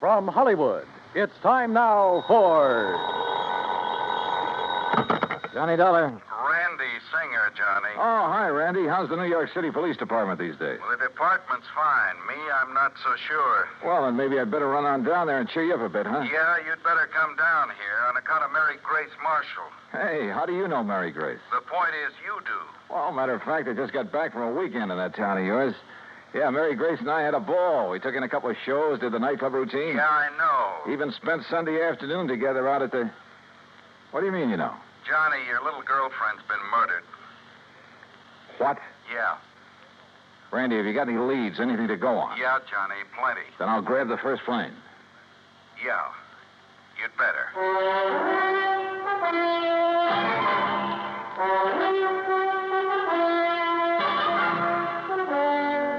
From Hollywood, it's time now for Johnny Dollar. Randy Singer, Johnny. Oh, hi, Randy. How's the New York City Police Department these days? Well, the department's fine. Me, I'm not so sure. Well, then maybe I'd better run on down there and cheer you up a bit, huh? Yeah, you'd better come down here on account of Mary Grace Marshall. Hey, how do you know Mary Grace? The point is, you do. Well, matter of fact, I just got back from a weekend in that town of yours. Yeah, Mary Grace and I had a ball. We took in a couple of shows, did the nightclub routine. Yeah, I know. Even spent Sunday afternoon together out at the... What do you mean, you know? Johnny, your little girlfriend's been murdered. What? Yeah. Randy, have you got any leads, anything to go on? Yeah, Johnny, plenty. Then I'll grab the first plane. Yeah, you'd better.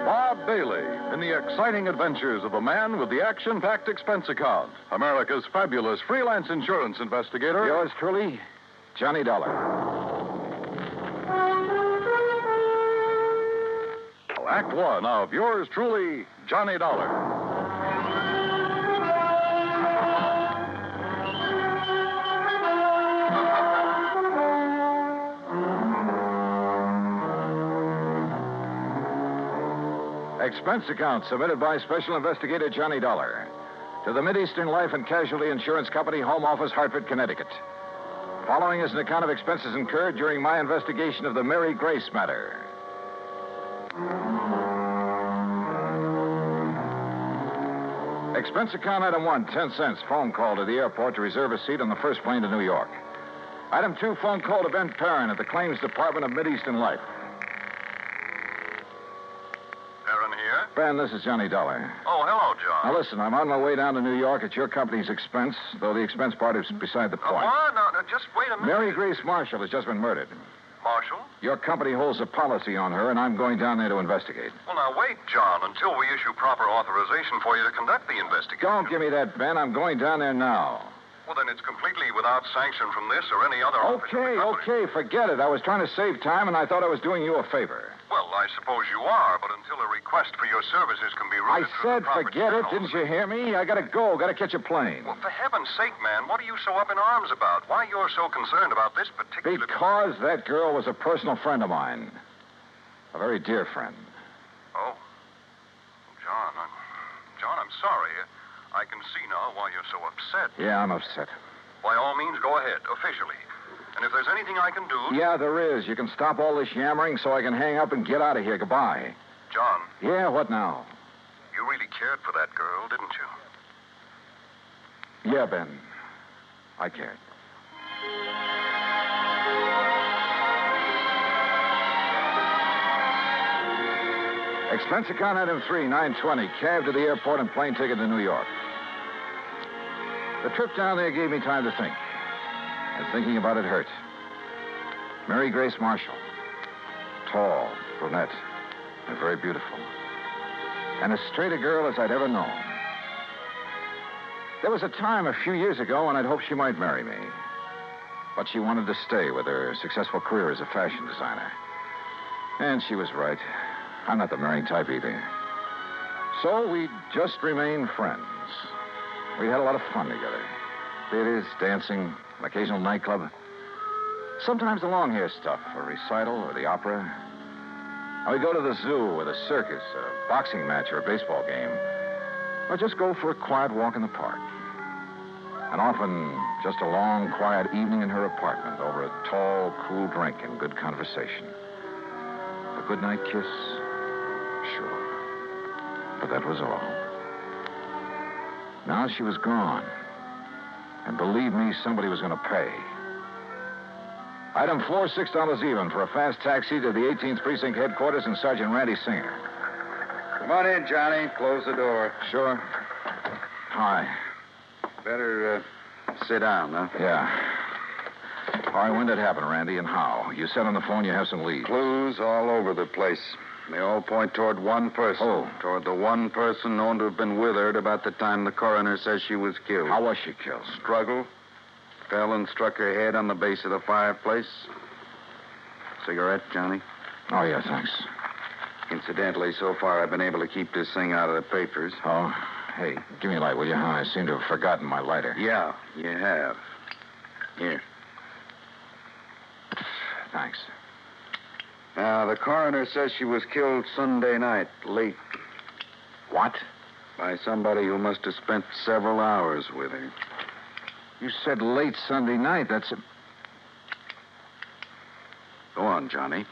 Bob Bailey in the exciting adventures of a man with the action-packed expense account. America's fabulous freelance insurance investigator. Yours truly, Johnny Dollar. Act one of yours truly, Johnny Dollar. Expense account submitted by Special Investigator Johnny Dollar to the Mideastern Life and Casualty Insurance Company, Home Office, Hartford, Connecticut. Following is an account of expenses incurred during my investigation of the Mary Grace matter. Expense account item 1, 10 cents. Phone call to the airport to reserve a seat on the first plane to New York. Item 2, phone call to Ben Perrin at the Claims Department of Mideastern Life. Aaron here? Ben, this is Johnny Dollar. Oh, hello, John. Now, listen, I'm on my way down to New York at your company's expense, though the expense part is beside the point. What? No, just wait a minute. Mary Grace Marshall has just been murdered. Marshall? Your company holds a policy on her, and I'm going down there to investigate. Well, now, wait, John, until we issue proper authorization for you to conduct the investigation. Don't give me that, Ben. I'm going down there now. Well, then it's completely without sanction from this or any other official company. Okay, forget it. I was trying to save time, and I thought I was doing you a favor. Well, I suppose you are, but until a request for your services can be I routed through said the proper forget it. channels- Didn't you hear me? I gotta go. Gotta catch a plane. Well, for heaven's sake, man, what are you so up in arms about? Why you're so concerned about this particular... Because that girl was a personal friend of mine. A very dear friend. Oh. John, I'm sorry. I can see now why you're so upset. Yeah, I'm upset. By all means, go ahead, officially. And if there's anything I can do... Yeah, there is. You can stop all this yammering so I can hang up and get out of here. Goodbye. John, Yeah, what now? you really cared for that girl, didn't you? Yeah, Ben. I cared. Expense account item 3, 920. Cab to the airport and plane ticket to New York. The trip down there gave me time to think. And thinking about it hurt. Mary Grace Marshall. Tall, brunette, and very beautiful. And as straight a girl as I'd ever known. There was a time a few years ago when I'd hoped she might marry me. But she wanted to stay with her successful career as a fashion designer. And she was right. I'm not the marrying type either. So we just remained friends. We had a lot of fun together. Theaters, dancing, an occasional nightclub. Sometimes the long hair stuff, a recital or the opera. And we go to the zoo or the circus, a boxing match or a baseball game. Or just go for a quiet walk in the park. And often just a long, quiet evening in her apartment over a tall, cool drink and good conversation. A goodnight kiss? Sure. But that was all. Now she was gone. And believe me, somebody was going to pay. Item 4, $6 even for a fast taxi to the 18th Precinct headquarters and Sergeant Randy Singer. Come on in, Johnny. Close the door. Sure. Hi. Better sit down, huh? Yeah. All right, when did it happen, Randy, and how? You said on the phone you have some leads. Clues all over the place. They all point toward one person. Oh. Toward the one person known to have been with her at about the time the coroner says she was killed. How was she killed? Struggle. Fell and struck her head on the base of the fireplace. Cigarette, Johnny? Oh, yeah, thanks. Incidentally, so far I've been able to keep this thing out of the papers. Oh? Hey, give me a light, will you? I seem to have forgotten my lighter. Yeah, you have. Here. Thanks. Now, the coroner says she was killed Sunday night, late, What? by somebody who must have spent several hours with her. You said late Sunday night. Go on, Johnny.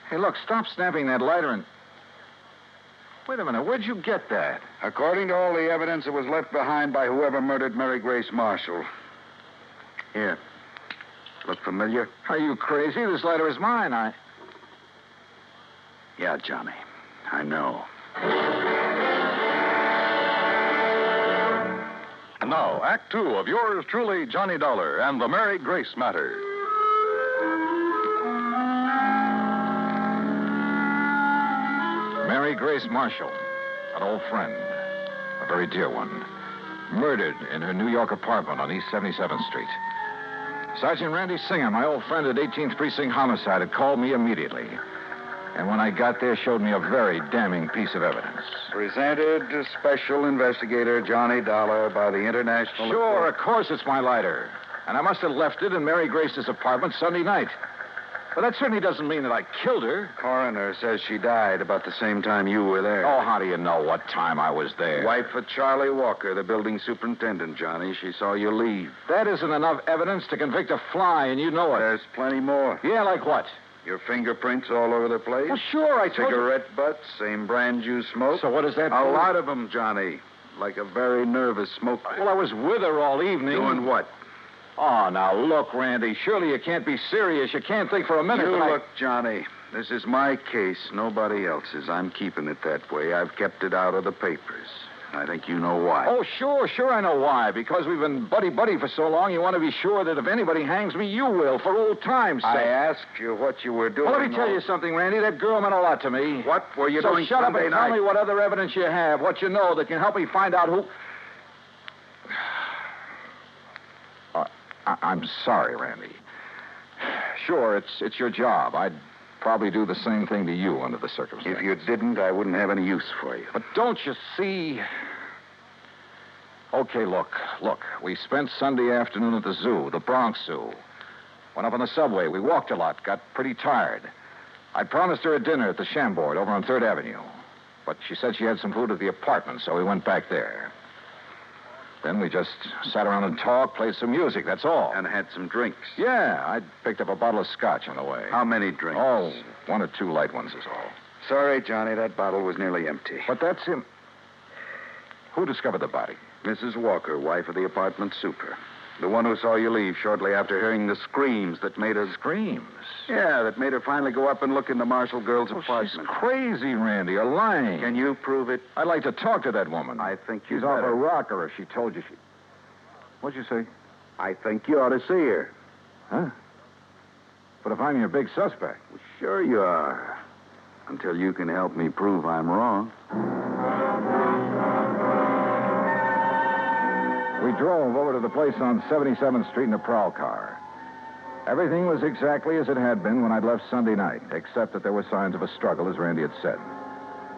Hey, look, stop snapping that lighter and... Wait a minute, where'd you get that? According to all the evidence, it was left behind by whoever murdered Mary Grace Marshall. Here. Look familiar? Are you crazy? This lighter is mine. Yeah, Johnny. I know. And now, Act Two of yours truly, Johnny Dollar, and the Mary Grace matter. Mary Grace Marshall, an old friend, a very dear one, murdered in her New York apartment on East 77th Street. Sergeant Randy Singer, my old friend at 18th Precinct Homicide, had called me immediately. And when I got there, showed me a very damning piece of evidence. Presented to Special Investigator Johnny Dollar by the International... Sure, of course it's my lighter. And I must have left it in Mary Grace's apartment Sunday night. But that certainly doesn't mean that I killed her. Coroner says she died about the same time you were there. Oh, how do you know what time I was there? Wife of Charlie Walker, the building superintendent, Johnny. She saw you leave. That isn't enough evidence to convict a fly, and you know it. There's plenty more. Yeah, like what? Your fingerprints all over the place. Well, sure, I told you. Cigarette butts, same brand you smoked. So what does that A prove? lot of them, Johnny. Like a very nervous smoker. Well, I was with her all evening. Doing what? Oh, now, look, Randy, surely you can't be serious. You can't think for a minute You that look, Johnny. This is my case, nobody else's. I'm keeping it that way. I've kept it out of the papers. I think you know why. Oh, sure, I know why. Because we've been buddy-buddy for so long, you want to be sure that if anybody hangs me, you will, for old time's sake. I asked you what you were doing. Well, let me tell you something, Randy. That girl meant a lot to me. What were you so doing shut Sunday up and night? tell me what other evidence you have, what you know that can help me find out who... I'm sorry, Randy. Sure, it's your job. I'd probably do the same thing to you under the circumstances. If you didn't, I wouldn't have any use for you. But don't you see... Okay, look. We spent Sunday afternoon at the zoo, the Bronx Zoo. Went up on the subway. We walked a lot, got pretty tired. I promised her a dinner at the Chambord over on 3rd Avenue. But she said she had some food at the apartment, so we went back there. Then we just sat around and talked, played some music, that's all. And had some drinks. Yeah, I picked up a bottle of scotch on the way. How many drinks? Oh, 1 or 2 light ones is all. Sorry, Johnny, that bottle was nearly empty. But that's him. Who discovered the body? Mrs. Walker, wife of the apartment super. The one who saw you leave shortly after hearing the screams that made her... Screams? Yeah, that made her finally go up and look in the Marshall girl's apartment. She's crazy, Randy. You're lying. Can you prove it? I'd like to talk to that woman. I think you She's off better. her rocker if she told you she... What'd you say? I think you ought to see her. Huh? But if I'm your big suspect... Well, sure you are. Until you can help me prove I'm wrong. We drove over to the place on 77th Street in a prowl car. Everything was exactly as it had been when I'd left Sunday night, except that there were signs of a struggle, as Randy had said.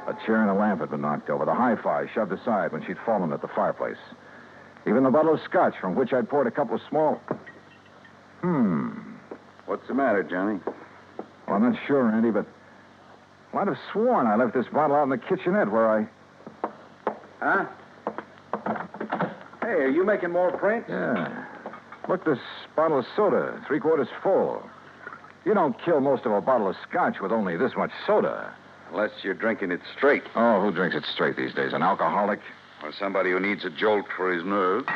A chair and a lamp had been knocked over, the hi-fi shoved aside when she'd fallen at the fireplace. Even the bottle of scotch from which I'd poured a couple of small... What's the matter, Johnny? Well, I'm not sure, Randy, but I'd have sworn I left this bottle out in the kitchenette where I... Huh? Hey, are you making more prints? Yeah. Look, this bottle of soda, 3/4 full. You don't kill most of a bottle of scotch with only this much soda. Unless you're drinking it straight. Oh, who drinks it straight these days? An alcoholic? Or somebody who needs a jolt for his nerves.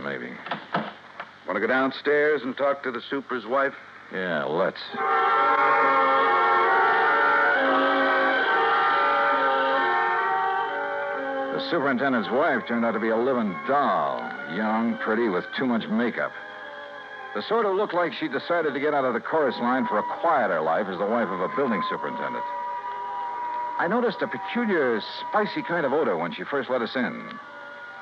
Maybe. Want to go downstairs and talk to the super's wife? Yeah, let's. The superintendent's wife turned out to be a living doll. Young, pretty, with too much makeup. The sort who looked like she decided to get out of the chorus line for a quieter life as the wife of a building superintendent. I noticed a peculiar, spicy kind of odor when she first let us in,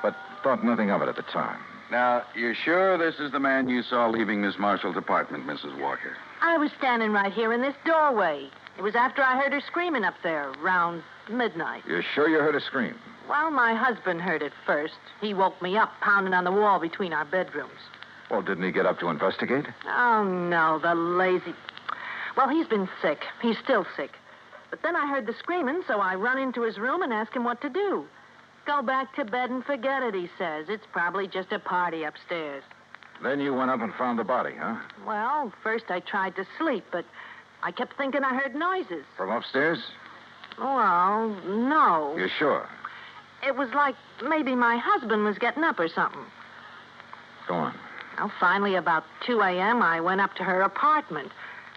but thought nothing of it at the time. Now, you're sure this is the man you saw leaving Miss Marshall's apartment, Mrs. Walker? I was standing right here in this doorway. It was after I heard her screaming up there, around midnight. You're sure you heard her scream? Well, my husband heard it first. He woke me up, pounding on the wall between our bedrooms. Well, didn't he get up to investigate? Oh, no, the lazy... Well, he's been sick. He's still sick. But then I heard the screaming, so I run into his room and ask him what to do. Go back to bed and forget it, he says. It's probably just a party upstairs. Then you went up and found the body, huh? Well, first I tried to sleep, but I kept thinking I heard noises. From upstairs? Well, no. You're sure? It was like maybe my husband was getting up or something. Go on. Well, finally, about 2 a.m., I went up to her apartment.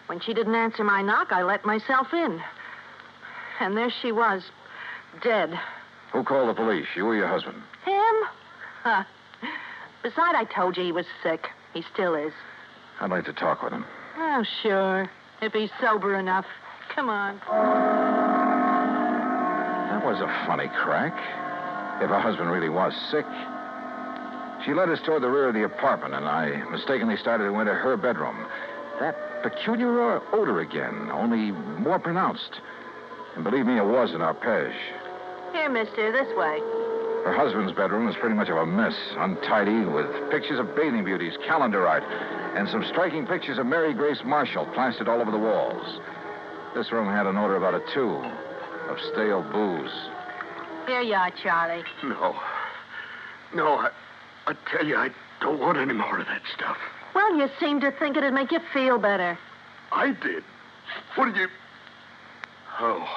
When she didn't answer my knock, I let myself in. And there she was, dead. Who called the police, you or your husband? Him? Besides, I told you he was sick. He still is. I'd like to talk with him. Oh, sure. If he's sober enough. Come on. That was a funny crack. If her husband really was sick. She led us toward the rear of the apartment, and I mistakenly started to enter her bedroom. That peculiar odor again, only more pronounced. And believe me, it was an arpege. Here, mister, this way. Her husband's bedroom was pretty much of a mess, untidy, with pictures of bathing beauties, calendar art, and some striking pictures of Mary Grace Marshall plastered all over the walls. This room had an odor about a tube of stale booze. Here you are, Charlie. No, I tell you, I don't want any more of that stuff. Well, you seem to think it'd make you feel better. I did. What did you... Oh,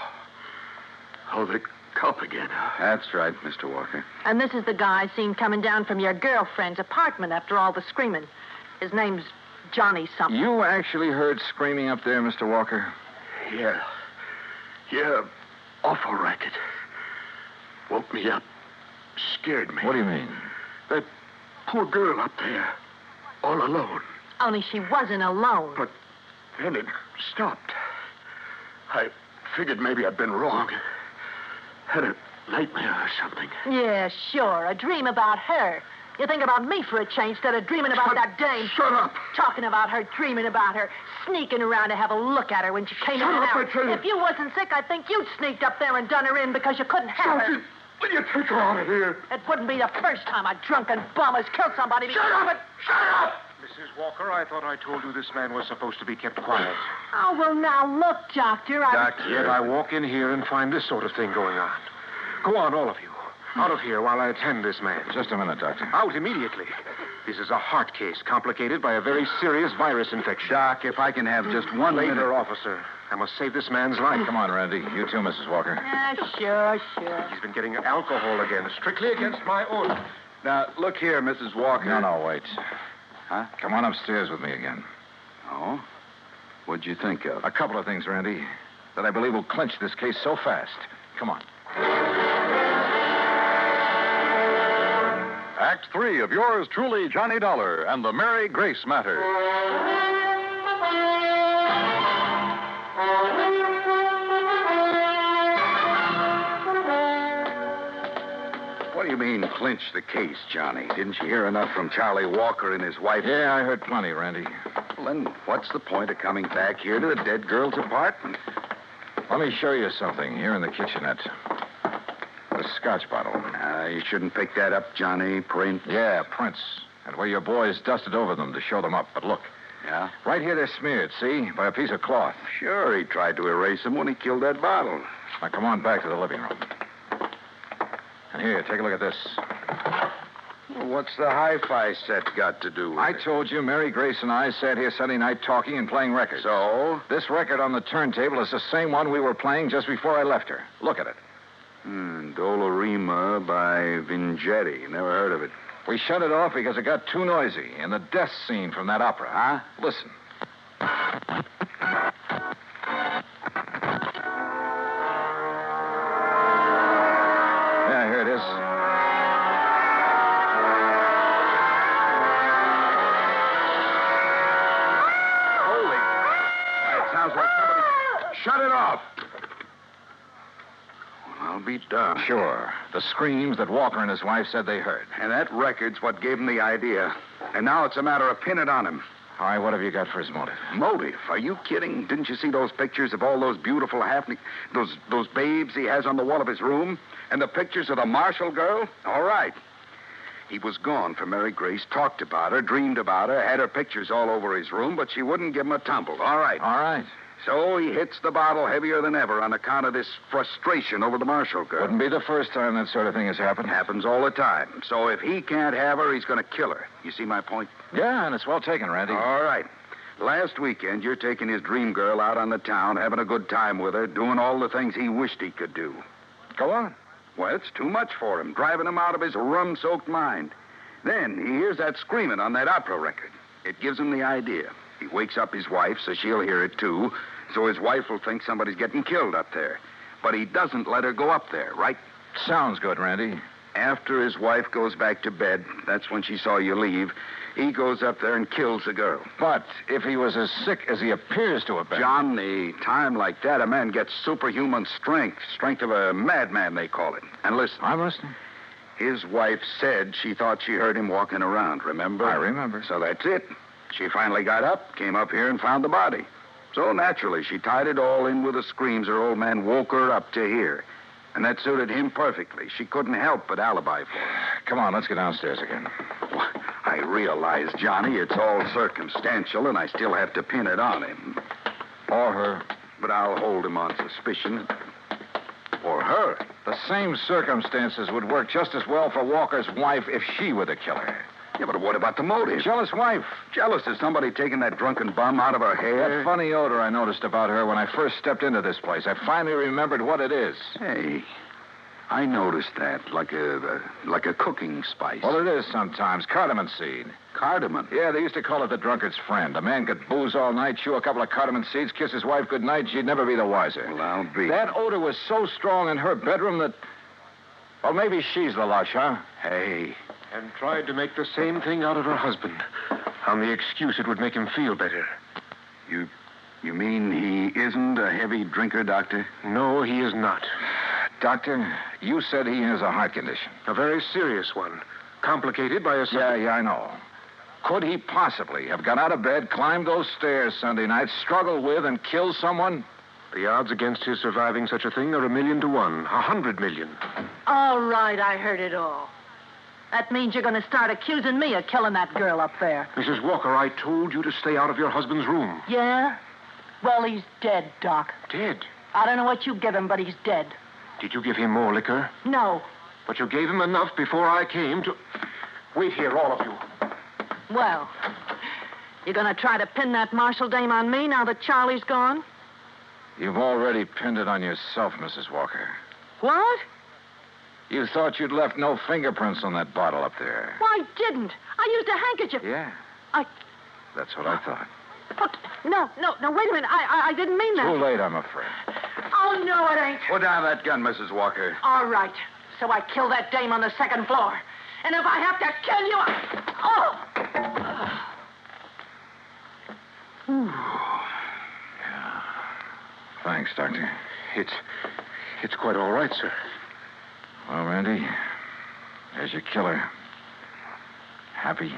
the cop again. That's right, Mr. Walker. And this is the guy I seen coming down from your girlfriend's apartment after all the screaming. His name's Johnny something. You actually heard screaming up there, Mr. Walker? Yeah, awful racket. Woke me up. Scared me. What do you mean? That poor girl up there, all alone. Only she wasn't alone. But then it stopped. I figured maybe I'd been wrong. Had a nightmare or something. Yeah, sure. A dream about her. You think about me for a change instead of dreaming about that dame. Shut up. Talking about her, dreaming about her, sneaking around to have a look at her when she came in and Shut up, out. I tell you. If you wasn't sick, I think you'd sneaked up there and done her in because you couldn't have her. Sergeant, will you take her out of here? It wouldn't be the first time a drunken bum has killed somebody. Shut up! Shut up! Mrs. Walker, I thought I told you this man was supposed to be kept quiet. Oh, well, now, look, Doctor. Yet I walk in here and find this sort of thing going on. Go on, all of you. Out of here while I attend this man. Just a minute, Doctor. Out immediately. This is a heart case complicated by a very serious virus infection. Doc, if I can have just one Later, minute. officer. I must save this man's life. Come on, Randy. You too, Mrs. Walker. Yeah, sure. He's been getting alcohol again, strictly against my order. Now, look here, Mrs. Walker. No, wait. Huh? Come on upstairs with me again. Oh? What'd you think of? A couple of things, Randy, that I believe will clinch this case so fast. Come on. Act 3 of yours truly, Johnny Dollar, and the Mary Grace Matter. What do you mean, clinch the case, Johnny? Didn't you hear enough from Charlie Walker and his wife? Yeah, I heard plenty, Randy. Well, then what's the point of coming back here to the dead girl's apartment? Let me show you something here in the kitchenette. The scotch bottle. You shouldn't pick that up, Johnny. Print. Yeah, prints. And where your boys dusted over them to show them up. But look, Yeah? right here they're smeared, see? By a piece of cloth. Sure, he tried to erase them when he killed that bottle. Now, come on back to the living room. And here, take a look at this. Well, what's the hi-fi set got to do with I it? told you Mary Grace and I sat here Sunday night talking and playing records. So? This record on the turntable is the same one we were playing just before I left her. Look at it. Dolorima by Vingetti. Never heard of it. We shut it off because it got too noisy in the death scene from that opera. Huh? Listen. Yeah, here it is. Holy. It sounds like somebody... Shut it off! Well, I'll be darned. Sure. The screams that Walker and his wife said they heard. And that record's what gave him the idea. And now it's a matter of pinning it on him. All right, what have you got for his motive? Motive? Are you kidding? Didn't you see those pictures of all those beautiful those babes he has on the wall of his room? And the pictures of the Marshall girl? All right. He was gone for Mary Grace, talked about her, dreamed about her, had her pictures all over his room, but she wouldn't give him a tumble. All right. All right. So he hits the bottle heavier than ever on account of this frustration over the Marshall girl. Wouldn't be the first time that sort of thing has happened. Happens all the time. So if he can't have her, he's going to kill her. You see my point? Yeah, and it's well taken, Randy. All right. Last weekend, you're taking his dream girl out on the town, having a good time with her, doing all the things he wished he could do. Go on. Well, it's too much for him, driving him out of his rum-soaked mind. Then he hears that screaming on that opera record. It gives him the idea. He wakes up his wife, so she'll hear it, too, so his wife will think somebody's getting killed up there. But he doesn't let her go up there, right? Sounds good, Randy. After his wife goes back to bed, that's when she saw you leave, he goes up there and kills the girl. But if he was as sick as he appears to have been... John, the time like that, a man gets superhuman strength. Strength of a madman, they call it. And listen. I'm listening. His wife said she thought she heard him walking around, remember? I remember. So that's it. She finally got up, came up here, and found the body. So naturally, she tied it all in with the screams her old man woke her up to hear. And that suited him perfectly. She couldn't help but alibi for him. Come on, let's get downstairs again. Well, I realize, Johnny, it's all circumstantial, and I still have to pin it on him. Or her. But I'll hold him on suspicion. Or her. The same circumstances would work just as well for Walker's wife if she were the killer. Yeah, but what about the motive? Jealous wife. Jealous of somebody taking that drunken bum out of her hair? That funny odor I noticed about her when I first stepped into this place. I finally remembered what it is. Hey, I noticed that, like a cooking spice. Well, it is sometimes. Cardamom seed. Cardamom? Yeah, they used to call it the drunkard's friend. A man could booze all night, chew a couple of cardamom seeds, kiss his wife goodnight, she'd never be the wiser. Well, I'll be. That odor was so strong in her bedroom that... Well, maybe she's the lush, huh? Hey. And tried to make the same thing out of her husband, on the excuse it would make him feel better. You mean he isn't a heavy drinker, Doctor? No, he is not. Doctor, you said he has a heart condition. A very serious one, complicated by a... Yeah, I know. Could he possibly have got out of bed, climbed those stairs Sunday night, struggled with, and killed someone? The odds against his surviving such a thing are 1,000,000 to 1. 100 million. All right, I heard it all. That means you're going to start accusing me of killing that girl up there. Mrs. Walker, I told you to stay out of your husband's room. Yeah? Well, he's dead, Doc. Dead? I don't know what you give him, but he's dead. Did you give him more liquor? No. But you gave him enough before I came to... Wait here, all of you. Well, you're going to try to pin that Marshall dame on me now that Charlie's gone? You've already pinned it on yourself, Mrs. Walker. What? You thought you'd left no fingerprints on that bottle up there. Well, I didn't. I used a handkerchief. Yeah. I... That's what I thought. But, no, wait a minute. I didn't mean that. Too late, I'm afraid. Oh, no, it ain't. Put down that gun, Mrs. Walker. All right. So I killed that dame on the second floor. And if I have to kill you, Yeah. Thanks, Doctor. It's quite all right, sir. Well, Randy, there's your killer. Happy?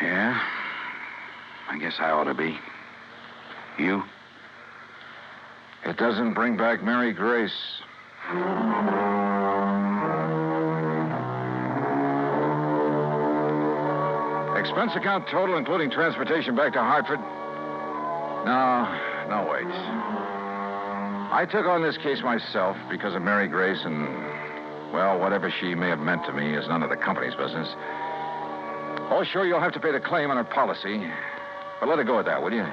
Yeah? I guess I ought to be. You? It doesn't bring back Mary Grace. Expense account total, including transportation back to Hartford? No, wait. I took on this case myself because of Mary Grace and, well, whatever she may have meant to me is none of the company's business. Oh, sure, you'll have to pay the claim on her policy. But let it go at that, will you?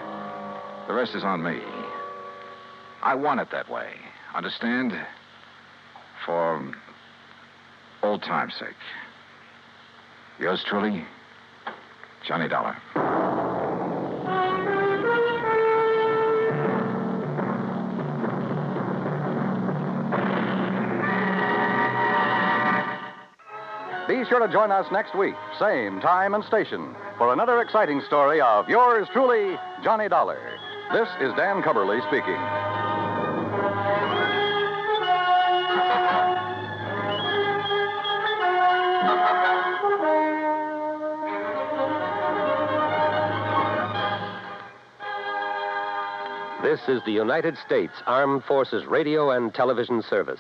The rest is on me. I want it that way. Understand? For old time's sake. Yours truly, Johnny Dollar. Be sure to join us next week, same time and station, for another exciting story of yours truly, Johnny Dollar. This is Dan Cubberly speaking. This is the United States Armed Forces Radio and Television Service.